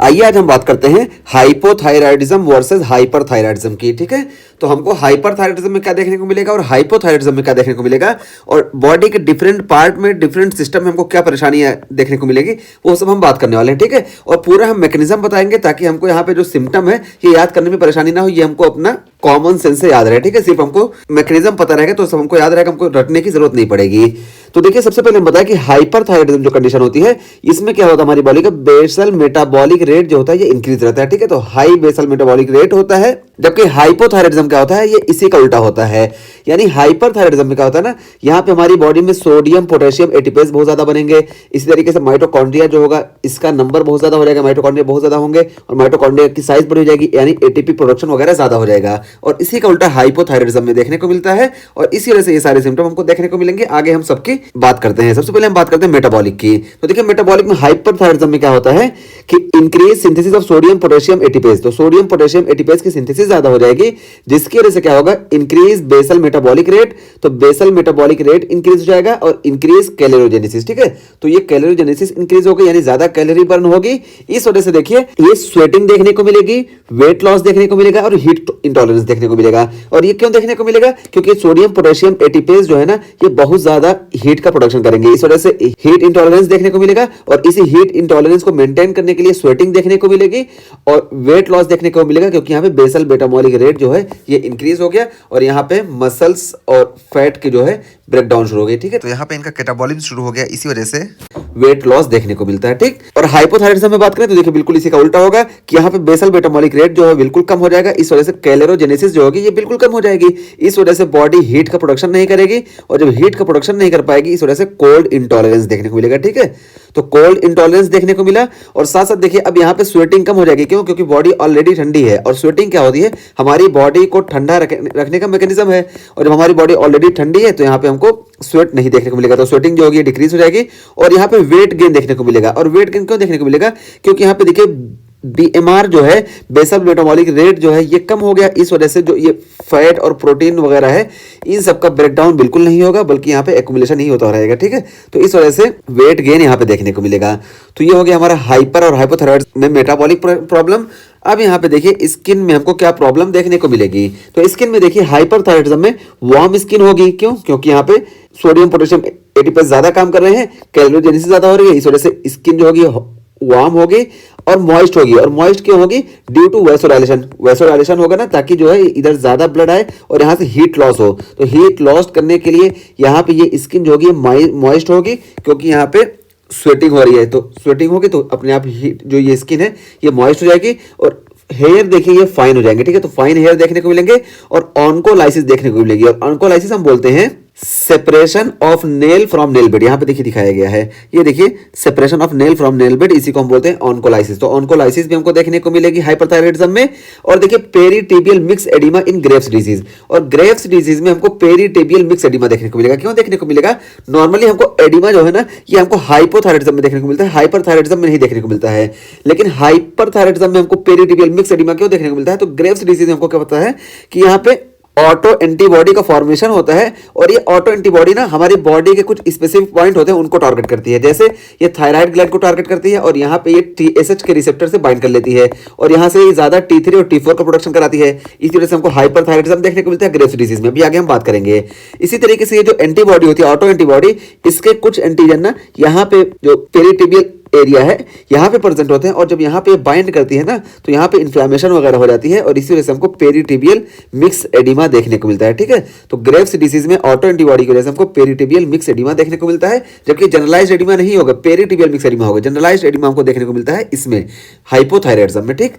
आइए आज हम बात करते हैं हाइपोथायराइडिज्म वर्सेस हाइपरथायराइडिज्म की। ठीक है, तो हमको हाइपरथायराइडिज्म में क्या देखने को मिलेगा और हाइपोथायराइडिज्म में क्या देखने को मिलेगा, और बॉडी के डिफरेंट पार्ट में डिफरेंट सिस्टम में हमको क्या परेशानियां देखने को मिलेगी, वो सब हम बात करने वाले हैं। ठीक है, और पूरा हम मैकेनिज्म बताएंगे ताकि हमको यहाँ पे जो सिम्टम है ये याद करने में परेशानी ना हो, ये हमको अपना कॉमन सेंस से याद रहे। ठीक है, सिर्फ हमको मैकेनिज्म पता रहेगा तो सब हमको याद रहेगा, हमको रटने की जरूरत नहीं पड़ेगी। तो देखिए, सबसे पहले हम बताएं कि हाइपरथायराइडिज्म जो कंडीशन होती है इसमें क्या होता है, हमारी बॉडी का बेसल मेटाबॉलिक रेट जो होता है ये इंक्रीज रहता है। ठीक है, तो हाई बेसल मेटाबॉलिक रेट होता है, जबकि हाइपोथायराइडिज्म क्या होता है, ये इसी का उल्टा होता है। यानी हाइपरथायराइडिज्म में क्या होता है ना, यहाँ पे हमारी बॉडी में सोडियम पोटेशियम एटीपेज बहुत ज्यादा बनेंगे। इसी तरीके से माइटोकॉन्ड्रिया जो होगा इसका नंबर बहुत ज्यादा हो जाएगा, माइटोकॉन्ड्रिया बहुत ज्यादा होंगे और माइटोकॉन्ड्रिया की साइज बड़ी हो जाएगी, यानी एटीपी प्रोडक्शन वगैरह ज्यादा हो जाएगा। और इसी का उल्टा हाइपोथायराइडिज्म में देखने को मिलता है, और इसी वजह से ये सारे सिम्टम हमको देखने को मिलेंगे। आगे हम सबकी बात करते हैं। सबसे पहले हम बात करते हैं मेटाबॉलिक की। तो देखिए, मेटाबॉलिक में हाइपरथायराइडिज्म में क्या होता है कि increase synthesis of sodium potassium ATPase. तो सोडियम पोटेशियम एटीपेज की सिंथेसिस ज्यादा हो जाएगी, जिसकी वजह से क्या होगा, इंक्रीज बेसल मेटाबॉलिक रेट। तो बेसल मेटाबॉलिक रेट इंक्रीज हो जाएगा और इंक्रीज कैलोरीजेनेसिस। ठीक है, तो ये कैलोरीजेनेसिस इंक्रीज होगी, यानी ज्यादा कैलोरी बर्न होगी। इस वजह से देखिए ये स्वेटिंग देखने को मिलेगी, वेट लॉस देखने को मिलेगा और हीट इंटॉलरेंस देखने को मिलेगा। और ये क्यों देखने को मिलेगा, क्योंकि सोडियम पोटेशियम एटीपेज जो है ना ये बहुत ज्यादा हीट का प्रोडक्शन करेंगे, इस वजह से हीट इंटॉलरेंस देखने को मिलेगा। और इसी हीट इंटॉलरेंस को मेंटेन करने के लिए स्वेटिंग देखने को मिलेगी और वेट लॉस देखने को मिलेगा, क्योंकि यहाँ पे बेसल मेटाबॉलिक रेट जो है ये इंक्रीज हो गया और यहाँ पे मसल्स और फैट की जो है ब्रेकडाउन शुरू हो गई। ठीक है, तो यहाँ पे इनका कैटाबॉलिज्म शुरू हो गया, इसी वजह से वेट लॉस देखने को मिलता है। ठीक, और हाइपोथायराइडिज्म में बात करें तो देखिए बिल्कुल इसी का उल्टा होगा कि यहाँ पे बेसल मेटाबॉलिक रेट जो है बिल्कुल कम हो जाएगा, इस वजह से कैलोरीजेनेसिस जो होगी ये बिल्कुल कम हो जाएगी। इस वजह से बॉडी हीट का प्रोडक्शन नहीं करेगी, और जब हीट का प्रोडक्शन नहीं कर पाएगी इस वजह से कोल्ड इंटॉलरेंस देखने को मिलेगा। ठीक है, तो कोल्ड इंटॉलरेंस देखने को मिला, और साथ साथ देखिए अब यहाँ पे स्वेटिंग कम हो जाएगी। क्यों, क्योंकि बॉडी ऑलरेडी ठंडी है, और स्वेटिंग क्या होती है, हमारी बॉडी को ठंडा रखने का मैकेनिज्म है। और जब हमारी बॉडी ऑलरेडी ठंडी है तो यहाँ पे हमको स्वेट नहीं देखने को मिलेगा, तो स्वेटिंग जो होगी डिक्रीज हो जाएगी। और यहाँ पे वेट गेन देखने को मिलेगा, और वेट गेन क्यों देखने को मिलेगा, क्योंकि यहाँ पे देखिए बीएमआर जो है बेसल मेटाबॉलिक रेट जो है ये कम हो गया। इस वजह से जो ये फैट और प्रोटीन वगैरह है इन सब का ब्रेकडाउन बिल्कुल नहीं होगा, बल्कि यहाँ पे एक्युमुलेशन ही होता रहेगा। ठीक है, तो इस वजह से वेट गेन यहाँ पे देखने को मिलेगा। तो ये हो गया हमारा हाइपर और हाइपोथायराइडिज्म में मेटाबॉलिक प्रॉब्लम। अब यहाँ पे देखिए स्किन में हमको क्या प्रॉब्लम देखने को मिलेगी। तो स्किन में देखिए हाइपरथायराइडिज्म में वार्म स्किन होगी। क्यों, क्योंकि यहाँ पे सोडियम पोटेशियम एटीपेज ज्यादा काम कर रहे हैं, कैलोरीजेनेसिस ज्यादा हो रही है, इस वजह से स्किन जो होगी वार्म होगी और मॉइस्ट होगी। और मॉइस्ट क्यों होगी, ड्यू टू वैसोडाइलेशन। वैसोडाइलेशन होगा ना ताकि जो है इधर ज्यादा ब्लड आए और यहाँ से हीट लॉस हो। तो हीट लॉस करने के लिए यहाँ पे ये स्किन जो होगी मॉइस्ट होगी, क्योंकि यहाँ पे स्वेटिंग हो रही है। तो स्वेटिंग होगी तो अपने आप हीट जो ये स्किन है ये मॉइस्ट हो जाएगी, और हेयर देखिए ये फाइन हो जाएंगे। ठीक है, तो फाइन हेयर देखने को मिलेंगे और ऑन्कोलाइसिस देखने को मिलेगी। और ऑन्कोलाइसिस हम बोलते हैं separation of nail from nail bed. यहाँ पे देखिए दिखाया गया है, ये देखिए separation of nail from nail bed, इसी को हम बोलते हैं ऑन्कोलाइसिस। तो ऑन्कोलाइसिस भी हमको देखने को मिलेगी हाइपरथायराइडिज्म में। और देखिए पेरीटिबियल मिक्स एडिमा इन ग्रेव्स डिजीज, और ग्रेव्स डिजीज में हमको पेरीटिबियल मिक्स एडिमा देखने को मिलेगा। क्यों देखने को मिलेगा, नॉर्मली हमको एडिमा जो है ना ये हमको हाइपोथायराइडिज्म में देखने को मिलता है, हाइपरथायराइडिज्म में नहीं देखने को मिलता है। लेकिन हाइपरथायराइडिज्म में हमको पेरीटिबियल मिक्स एडिमा क्यों देखने को मिलता है, तो ग्रेव्स डिजीज में हमको क्या पता है कि यहाँ पे ऑटो एंटीबॉडी का फॉर्मेशन होता है, और ये ऑटो एंटीबॉडी ना हमारी बॉडी के कुछ स्पेसिफिक पॉइंट होते हैं उनको टारगेट करती है। जैसे ये थायराइड ग्लैंड को टारगेट करती है, और यहाँ पे ये TSH के रिसेप्टर से बाइंड कर लेती है, और यहाँ से ये ज्यादा T3 और T4 का प्रोडक्शन कराती है। इसी वजह से हमको हाइपरथायराइडिज्म देखने को मिलता है ग्रेव्स डिजीज में, भी आगे हम बात करेंगे। इसी तरीके से ये जो एंटीबॉडी होती है ऑटो एंटीबॉडी, इसके कुछ एंटीजन ना यहाँ पे जो पेरिटिबियल एरिया है यहाँ पे प्रेजेंट होते हैं, और जब यहाँ पे बाइंड करती है ना तो यहाँ पे इन्फ्लेमेशन वगैरह हो जाती है, और इसी वजह से हमको पेरिटिबियल मिक्स एडिमा देखने को मिलता है। ठीक है, तो ग्रेव्स डिजीज में ऑटो एंटीबॉडी की वजह से हमको पेरिटिबियल मिक्स एडिमा देखने को मिलता है, जबकि जनरलाइज्ड एडिमा नहीं होगा, पेरिटिबियल मिक्स एडिमा होगा। जनरलाइज्ड एडिमा हमको देखने को मिलता है इसमें हाइपोथायराइडिज्म में। ठीक,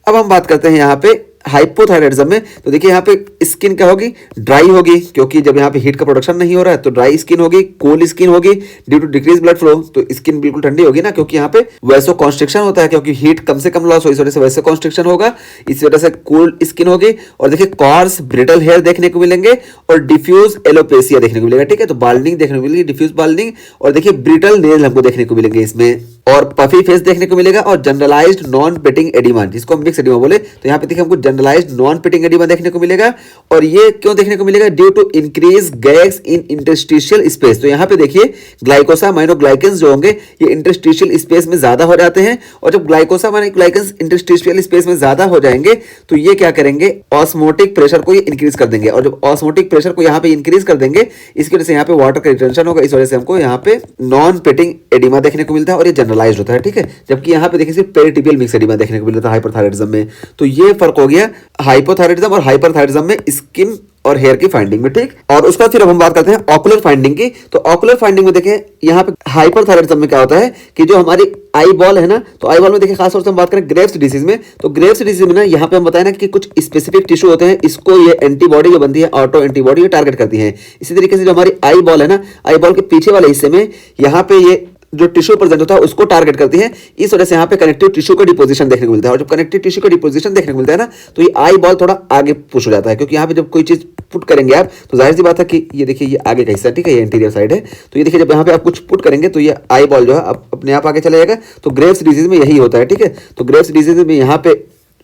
अब हम बात करते हैं यहाँ पे हाइपोथायराइडिज्म में। तो देखिए यहाँ पे स्किन क्या होगी, ड्राई होगी, क्योंकि जब यहाँ पे हीट का प्रोडक्शन नहीं हो रहा है तो ड्राई स्किन होगी। कूल स्किन होगी due to decrease blood flow, तो स्किन बिल्कुल ठंडी होगी ना, क्योंकि यहाँ पे वैसो कॉन्स्ट्रिक्शन होता है, क्योंकि हीट कम से कम लॉस हो, इस वजह से वैसो कॉन्स्ट्रिक्शन होगा, इस वजह से कूल स्किन होगी। और देखिए कॉर्स ब्रिटल हेयर देखने को मिलेंगे, और डिफ्यूज एलोपेसिया देखने को मिलेगा। ठीक है, तो बाल्डिंग देखने को मिलेगी, डिफ्यूज बाल्डिंग। और देखिए ब्रिटल नेल हमको देखने को मिलेंगे इसमें। और पफी फेस देखने को मिलेगा और जनरलाइज्ड नॉन पिटिंग एडिमा, जिसको हम मिक्स एडिमा बोले, तो यहाँ पे देखिए हमको जनरलाइज्ड नॉन पिटिंग एडिमा देखने को मिलेगा। और ये क्यों देखने को मिलेगा? Due to increase gas in interstitial space. तो यहाँ पे देखिए ग्लाइकोसामाइनोग्लाइकेंस जो होंगे ये इंटरस्टिशियल स्पेस में ज्यादा हो जाते हैं, और जब ग्लाइकोसामाइनोग्लाइकेंस इंटरस्टिशियल स्पेस में ज्यादा हो जाएंगे तो ये क्या करेंगे? ऑस्मोटिक प्रेशर को ये इंक्रीज कर देंगे, और जब ऑस्मोटिक प्रेशर को यहाँ पे इंक्रीज कर देंगे इसकी वजह से यहाँ पे वाटर का रिटेंशन होगा, इस वजह से हमको यहाँ पे नॉन पिटिंग एडिमा देखने को मिलता है और ये जनरलाइज्ड होता है, ठीक है। जबकि यहाँ पे देखिए सिर्फ पेरिटिबियल मिक्स एडिमा देखने को मिलता है हाइपरथायराइडिज्म में। तो ये फर्क हो गया हाइपोथायराइडिज्म और हाइपरथायराइडिज्म में स्किन और हेयर की फाइंडिंग में, ठीक। और उसका फिर अब हम बात करते हैं ऑकुलर फाइंडिंग की। तो ऑकुलर फाइंडिंग में देखें यहाँ पे हाइपरथायराइडिज्म में क्या होता है कि जो हमारी आई बॉल है ना, तो आई बॉल में देखिए खासतौर से हम बात करें ग्रेव्स डिसीज में, तो ग्रेव्स डिसीज में ना यहाँ पे हम बताए ना कि कुछ स्पेसिफिक टिश्यू होते हैं, इसको ये एंटीबॉडी जो बनती है ऑटो एंटीबॉडी ये टारगेट करती है। इसी तरीके से जो हमारी आई बॉल है ना, आई बॉल के पीछे वाले हिस्से में यहाँ पे ये जो टिश्यू प्रेजेंट होता है उसको टारगेट करती है, इस वजह से यहाँ पे कनेक्टिव टिश्यू का डिपोजिशन देखने को मिलता है। और जब कनेक्टिव टिश्यू का डिपोजिशन देखने को मिलता है ना, तो ये आई बॉल थोड़ा आगे पुश हो जाता है, क्योंकि यहाँ पे जब कोई चीज पुट करेंगे आप तो जाहिर सी बात है कि ये देखिए ये आगे का हिस्सा, ठीक है, ये इंटीरियर साइड है। तो ये देखिए जब यहाँ पे आप कुछ पुट करेंगे तो ये आई बॉल जो है अपने आप आगे चला जाएगा। तो ग्रेव्स डिजीज में यही होता है, ठीक है। तो ग्रेव्स डिजीज में यहाँ पे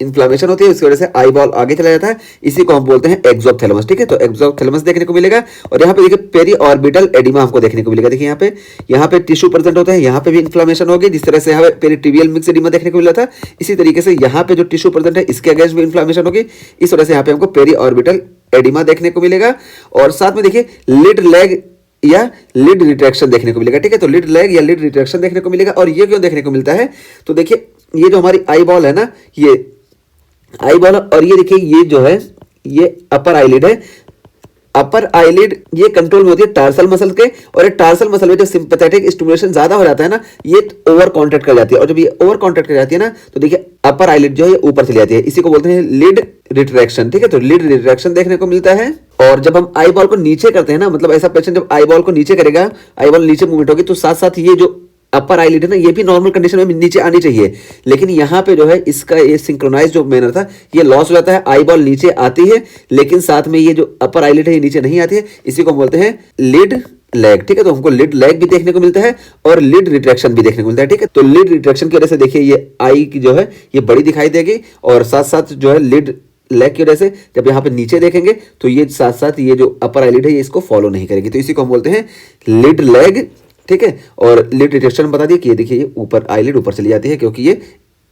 इन्फ्लेमेशन होती है, इसकी वजह से आई बॉल आगे चला जाता है, इसी को हम बोलते हैं एक्सोप्थैलेमस, ठीक है। तो एक्सोप्थैलेमस देखने को मिलेगा। और यहाँ पे देखिए पेरी ऑर्बिटल एडिमा हमको देखने को मिलेगा। देखिए यहाँ पे टिश्यू प्रेजेंट होता है, यहाँ पे भी इन्फ्लेमेशन होगी, जिस तरह से यहाँ पे पेरिटिबियल मिक्स एडिमा देखने को मिला था, इसी तरीके से यहाँ पे जो टिश्यू प्रेजेंट है इसके अगेंस्ट भी इन्फ्लेमेशन होगी, इस वजह से यहाँ पे हमको पेरी ऑर्बिटल एडिमा देखने को मिलेगा। और साथ में देखिए लिड लेग या लिड रिट्रैक्शन देखने को मिलेगा, ठीक है। तो लिड लेग या लिड रिट्रैक्शन देखने को मिलेगा। और ये क्यों देखने को मिलता है? तो देखिए ये जो हमारी आई बॉल है ना, ये आई बॉल, और ये देखिए ये जो है ये अपर आईलिड है। अपर आईलिड ये कंट्रोल में होती है टार्सल मसल के, और ये टार्सल मसल में जो सिंपैथेटिक स्टिमुलेशन ज्यादा हो जाता है ना, ये ओवर कॉन्ट्रैक्ट कर जाती है। और जब ये ओवर कॉन्ट्रैक्ट कर जाती है ना, तो देखिए अपर आईलिड जो है ऊपर चली जाती है, इसी को बोलते हैं लिड रिट्रैक्शन, ठीक है। तो लिड रिट्रैक्शन देखने को मिलता है। और जब हम आई बॉल को नीचे करते हैं ना, मतलब ऐसा पेशेंट जब आई बॉल को नीचे करेगा, आई बॉल नीचे मूवमेंट होगी, तो साथ साथ ये जो अपर आईलिड है ना, ये भी नॉर्मल कंडीशन में नीचे आनी चाहिए, लेकिन यहाँ पे जो है इसका ये सिंक्रोनाइज जो मैनर था ये लॉस हो जाता है। आई बॉल नीचे आती है लेकिन साथ में ये जो अपर आईलिड है ये नीचे नहीं आती है, इसी को बोलते हैं लिड लेग, ठीक है। तो हमको लिड लेग भी देखने को मिलता है और लिड रिट्रैक्शन भी देखने को मिलता है, ठीक है। तो लिड रिट्रैक्शन की वजह से देखिए ये आई की जो है ये बड़ी दिखाई देगी, और साथ साथ जो है लिड लेग की वजह से जब यहाँ पे नीचे देखेंगे तो ये साथ साथ ये जो अपर आईलिड है ये इसको फॉलो नहीं करेगी, तो इसी को हम बोलते हैं लिड लेग, ठीक है। और लिड रिट्रैक्शन बता दिए कि ये देखिए ये ऊपर आईलिड ऊपर चली जाती है, क्योंकि ये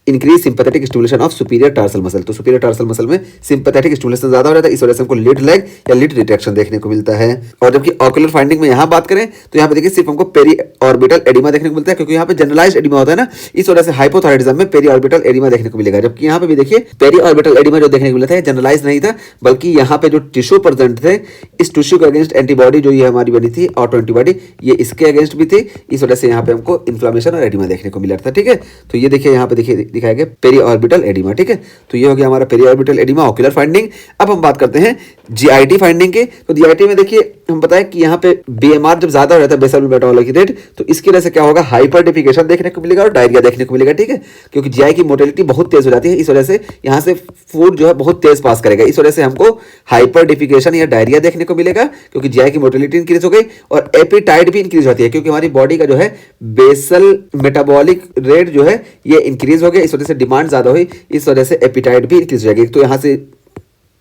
increase sympathetic stimulation of superior tarsal muscle. तो सुपीरियर टार्सल मसल में सिंपैथेटिक स्टिमुलेशन ज्यादा हो जाता है, इस वजह से हमको लिड लेग या लिड रिट्रैक्शन देखने को मिलता है। और जबकि ऑकुलर फाइंडिंग में यहाँ बात करें तो यहाँ पे देखिए सिर्फ हमको पेरी ऑर्बिटल एडिमा देखने को मिलता है, क्योंकि यहाँ पे जनरलाइज्ड एडिमा होता है ना, इस वजह से हाइपोथायराइडिज्म में पेरी ऑर्बिटल एडिमा देखने को मिलेगा। जबकि यहाँ पे भी देखिए पेरी ऑर्बिटल एडिमा जो देखने को मिला था जनरलाइज नहीं था, बल्कि यहाँ पे जो टिश्यू प्रेजेंट थे, इस टिश्यू के अगेंस्ट एंटीबॉडी जो ये हमारी बनी थी ऑटो एंटीबॉडी, ये इसके अगेंस्ट भी थी, इस वजह से यहाँ पे हमको इन्फ्लेमेशन और एडिमा देखने को मिला था, ठीक है। तो ये देखिए यहाँ पे देखिए दिखाया गया पेरी ऑर्बिटल एडिमा, ठीक है। तो ये हो गया हमारा periorbital edema ocular finding. अब हम बात करते हैं जीआईटी फाइंडिंग के। तो जीआईटी में देखिए हम बताएं कि यहाँ पे बीएमआर जब ज्यादा हो जाता है बेसल मेटाबॉलिक रेट, तो इसकी वजह से क्या होगा? हाइपरडिफिकेशन देखने को मिलेगा और डायरिया देखने को मिलेगा, ठीक है। क्योंकि जीआई की मोटिलिटी बहुत तेज हो जाती है, इस वजह से यहाँ से फूड जो है बहुत तेज पास करेगा, इस वजह से हमको हाइपरडिफिकेशन या डायरिया देखने को मिलेगा, क्योंकि जीआई की मोटिलिटी इंक्रीज हो गई और एपिटाइट भी इंक्रीज होती है, क्योंकि हमारी बॉडी का जो है बेसल मेटाबॉलिक रेट जो है ये इंक्रीज हो गया, इस वजह से डिमांड ज्यादा हुई, इस वजह से एपिटाइट भी इंक्रीज हो जाएगी। तो यहाँ से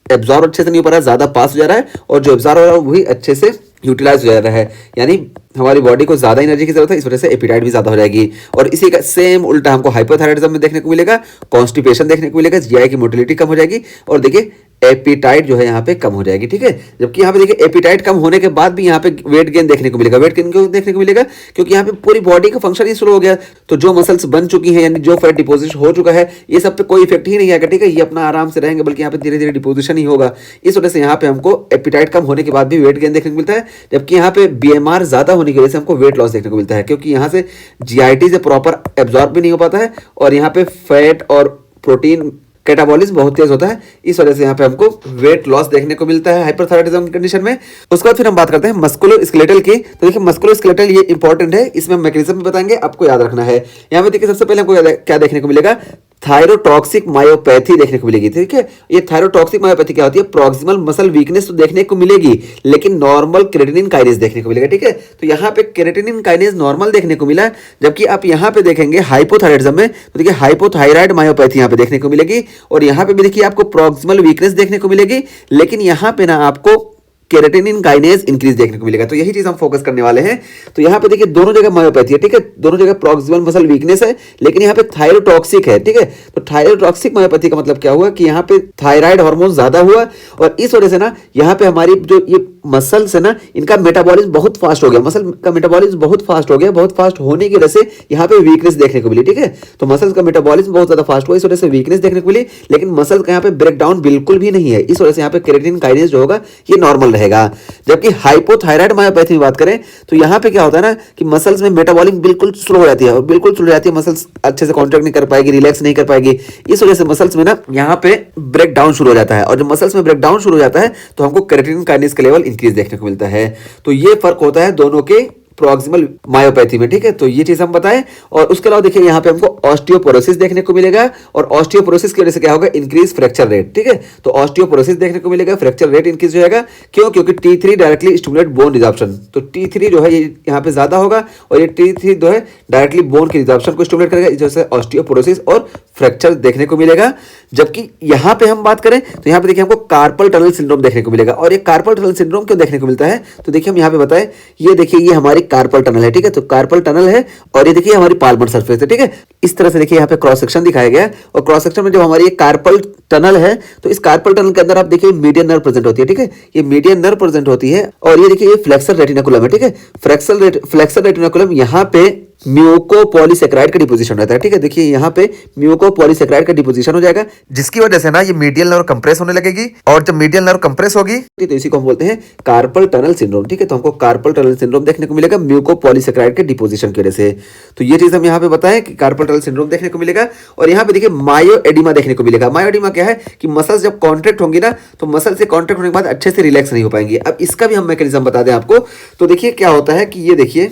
एब्जॉर्ब अच्छे से नहीं हो पा रहा है, ज्यादा पास हो जा रहा है, और जो एब्जॉर्ब हो रहा है वही अच्छे से यूटिलाइज हो जा रहा है, यानी हमारी बॉडी को ज्यादा एनर्जी की जरूरत है, इस वजह से एपिटाइट भी ज्यादा हो जाएगी। और इसी का सेम उल्टा हमको हाइपोथायराइडिज्म में देखने को मिलेगा, कॉन्स्टिपेशन देखने को मिलेगा, जीआई की मोटिलिटी कम हो जाएगी, और देखिए एपिटाइट जो है यहाँ पे कम हो जाएगी, ठीक है। जबकि यहाँ पे देखिए एपिटाइट कम होने के बाद भी यहाँ पे वेट गेन देखने को मिलेगा। वेट गेन क्यों देखने को मिलेगा? क्योंकि यहाँ पे पूरी बॉडी का फंक्शन ही शुरू हो गया, तो जो मसल्स बन चुकी हैं यानी जो फैट डिपोजिट हो चुका है ये सब पे कोई इफेक्ट ही नहीं आएगा, ठीक है। ये अपना आराम से रहेंगे, बल्कि यहाँ पे धीरे धीरे डिपोजिशन ही होगा, इस वजह से यहाँ पे हमको एपिटाइट कम होने के बाद भी वेट गेन देखने को मिलता है। जबकि यहाँ पे बीएमआर ज्यादा होने की वजह से हमको वेट लॉस देखने को मिलता है, क्योंकि यहाँ से जीआईटी से प्रॉपर एब्जॉर्ब भी नहीं हो पाता है, और यहाँ पे फैट और प्रोटीन कैटाबॉलिज्म बहुत तेज होता है, इस वजह से यहाँ पे हमको वेट लॉस देखने को मिलता है हाइपरथायराइडिज्म की कंडीशन में। उसके बाद फिर हम बात करते हैं मस्कुलोस्केलेटल की। तो देखिए मस्कुलोस्केलेटल ये इंपॉर्टेंट है, इसमें मैकेनिज्म भी बताएंगे, आपको याद रखना है। यहाँ पे देखिए सबसे पहले हमको क्या देखने को मिलेगा? थायरोटॉक्सिक मायोपैथी देखने को मिलेगी, ठीक है। ये थायरोटॉक्सिक मायोपैथी क्या होती है, प्रॉक्सिमल मसल वीकनेस तो देखने को मिलेगी, लेकिन नॉर्मल क्रेटिनिन काइनेज देखने को मिलेगा, ठीक है। तो यहाँ पे क्रेटिनिन काइनेज नॉर्मल देखने को मिला, जबकि आप यहाँ पे देखेंगे हाइपोथायराइडिज्म में तो देखिए हाइपोथायराइड मायोपैथी यहाँ पे देखने को मिलेगी, और यहाँ पे भी देखिए आपको प्रॉक्सिमल वीकनेस देखने को मिलेगी, लेकिन यहाँ पे ना आपको केराटिनिन काइनेज इंक्रीज देखने को मिलेगा। तो यही चीज हम फोकस करने वाले हैं। तो यहाँ पे देखिए दोनों जगह मायोपैथी है, ठीक है, दोनों जगह प्रॉक्सिमल मसल वीकनेस है, लेकिन यहाँ पे थायरोटॉक्सिक है, ठीक है। तो थायरोटॉक्सिक मायोपैथी का मतलब क्या हुआ कि यहाँ पे थायराइड हार्मोन ज्यादा हुआ, और इस वजह से ना यहाँ पे हमारी जो ये मसल्स है ना, इनका मेटाबॉलिज्म बहुत फास्ट हो गया, मसल का मेटाबॉलिज्म बहुत फास्ट हो गया, बहुत फास्ट होने की वजह से यहाँ पे वीकनेस देखने को मिली, ठीक है। तो मसल्स का मेटाबॉलिज्म बहुत ज्यादा फास्ट हुआ, इस वजह से वीकनेस देखने को मिली, लेकिन मसल्स का यहाँ पे ब्रेकडाउन बिल्कुल भी नहीं है, इस वजह से यहाँ पे केराटिनिन काइनेज जो होगा ये नॉर्मल रहेगा। जबकि हाइपोथायराइड मायोपैथी में बात करें तो यहाँ पे क्या होता है ना कि मसल्स में मेटाबॉलिज्म बिल्कुल स्लो हो जाती है, और बिल्कुल स्लो हो जाती है, मसल्स अच्छे से कॉन्ट्रैक्ट नहीं कर पाएगी, रिलैक्स नहीं कर पाएगी, इस वजह से मसल्स में ना यहाँ पे ब्रेक डाउन शुरू हो जाता है, और जब मसल्स में ब्रेक डाउन शुरू हो जाता है तो हमको केराटिनिन काइनेज का लेवल इंक्रीज देखने को मिलता है। तो ये फर्क होता है दोनों के प्रॉक्सिमल मायोपैथी में, ठीक है। तो ये चीज हम बताएं, और उसके अलावा देखिए यहाँ पे हमको ऑस्टियोपोरोसिस देखने को मिलेगा, और ऑस्टियोपोरोसिस की वजह से क्या होगा, इंक्रीज फ्रैक्चर रेट, ठीक है। तो ऑस्टियोपोरोसिस देखने को मिलेगा, फ्रैक्चर रेट इंक्रीज हो जाएगा, क्यों, क्योंकि T3 directly stimulate bone resorption, तो T3 जो है ये यहाँ पे ज्यादा होगा, और ये T3 जो है डायरेक्टली बोन के रिजॉर्प्शन को स्टिमुलेट करेगा, इस वजह से ऑस्टियोपोरोसिस और फ्रैक्चर देखने को मिलेगा। जबकि यहाँ पे हम बात करें तो यहाँ पे देखिए हमको कार्पल टनल सिंड्रोम देखने को मिलेगा, और ये कार्पल टनल सिंड्रोम क्यों देखने को मिलता है, तो देखिए हम यहाँ पे बताएं, ये देखिए ये हमारी कार्पल टनल है, ठीक है। तो कार्पल टनल है, और ये देखिए हमारी पाल्मर सरफेस है, ठीक है। इस तरह से देखिए यहाँ पे क्रॉस सेक्शन दिखाया गया है, और क्रॉस सेक्शन में जब हमारी ये कार्पल टनल है तो इस कार्पल टनल के अंदर आप देखिए मीडियन नर्व प्रेजेंट होती है, ठीक है, ये मीडियन नर्व प्रेजेंट होती है, और ये देखिए ये फ्लेक्सर रेटिनाकुलम है, ठीक है। फ्लेक्सर रेटिनाकुलम यहाँ पे म्यूकोपॉलीसेकेराइड का डिपोजिशन रहता है, ठीक है। देखिए यहाँ पे म्यूकोपॉलीसेकेराइड का डिपोजिशन हो जाएगा, जिसकी वजह से ना ये मीडियल नर्व कंप्रेस होने लगेगी, और जब मीडियल नर्व कंप्रेस होगी तो इसी को हम बोलते हैं कार्पल टनल सिंड्रोम, ठीक है। तो हमको कार्पल टनल सिंड्रोम देखने को मिलेगा म्यूकोपॉलीसेकेराइड के डिपोजिशन की वजह से। तो ये चीज हम यहाँ पे बताएं कि कार्पल टनल सिंड्रोम देखने को मिलेगा, और यहाँ पे देखिए मायोएडिमा देखने को मिलेगा। मायोएडिमा क्या है कि मसल्स जब कॉन्ट्रैक्ट होंगी ना, तो मसल से कॉन्ट्रैक्ट होने के बाद अच्छे से रिलैक्स नहीं हो पाएंगे। अब इसका भी हम मैकेनिज्म बता दें आपको, तो देखिए क्या होता है कि ये देखिए,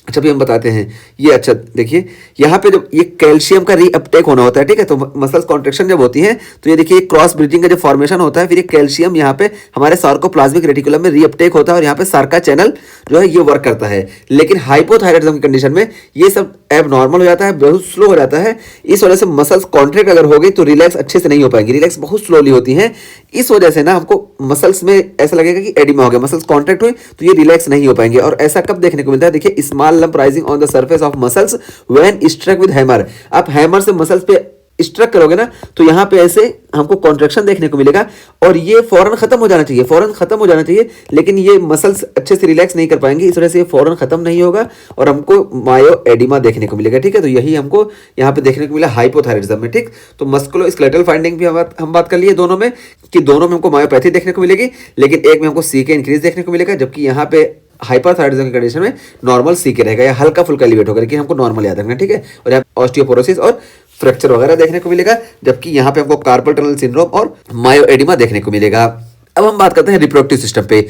अच्छा भी हम बताते हैं ये, अच्छा देखिए यहाँ पे जब ये कैल्शियम का रीअपटेक होना होता है, ठीक है। तो मसल्स कॉन्ट्रैक्शन जब होती है तो ये देखिए क्रॉस ब्रिजिंग का जो फॉर्मेशन होता है, फिर ये कैल्शियम यहाँ पे हमारे सार्कोप्लाज्मिक रेटिकुलम में रीअपटेक होता है, और यहाँ पे सार्का चैनल जो है ये वर्क करता है। लेकिन हाइपोथायराइडिज्म की कंडीशन में ये सब एब नॉर्मल हो जाता है, बहुत स्लो हो जाता है, इस वजह से मसल्स कॉन्ट्रैक्ट अगर हो गई तो रिलैक्स अच्छे से नहीं हो पाएंगी, रिलैक्स बहुत स्लोली होती है, इस वजह से ना हमको मसल्स में ऐसा लगेगा कि एडिमा हो गया, मसल्स कॉन्ट्रैक्ट हुए तो ये रिलैक्स नहीं हो पाएंगे। और ऐसा कब देखने को मिलता है, देखिए small lump rising on the surface of muscles when struck with hammer. आप हैमर से मसल्स पे स्ट्रक करोगे ना तो यहाँ पे ऐसे हमको कॉन्ट्रैक्शन देखने को मिलेगा, और ये फौरन खत्म हो जाना चाहिए, फौरन खत्म हो जाना चाहिए, लेकिन ये मसल्स अच्छे से रिलैक्स नहीं कर पाएंगे, इस वजह से ये फौरन खत्म नहीं होगा, और हमको मायोएडिमा देखने को मिलेगा, ठीक है। तो यही हमको यहाँ पे देखने को मिला हाइपोथायराइडिज्म में, ठीक। तो मस्कुलोस्केलेटल फाइंडिंग भी हम बात कर लिए दोनों में, कि दोनों में हमको मायोपैथी देखने को मिलेगी, लेकिन एक में हमको सी के इंक्रीज देखने को मिलेगा, जबकि यहाँ पे हाइपरथायराइडिज्म की कंडीशन में नॉर्मल सी के रहेगा, या हल्का फुल्का एलिवेट होगा, लेकिन हमको नॉर्मल याद रखना, ठीक है। और यहाँ ऑस्टियोपोरोसिस और फ्रैक्चर वगैरह देखने को मिलेगा, जबकि यहाँ पे हमको कार्पल टनल सिंड्रोम और मायोएडिमा देखने को मिलेगा। अब हम बात करते हैं रिप्रोडक्टिव सिस्टम पे।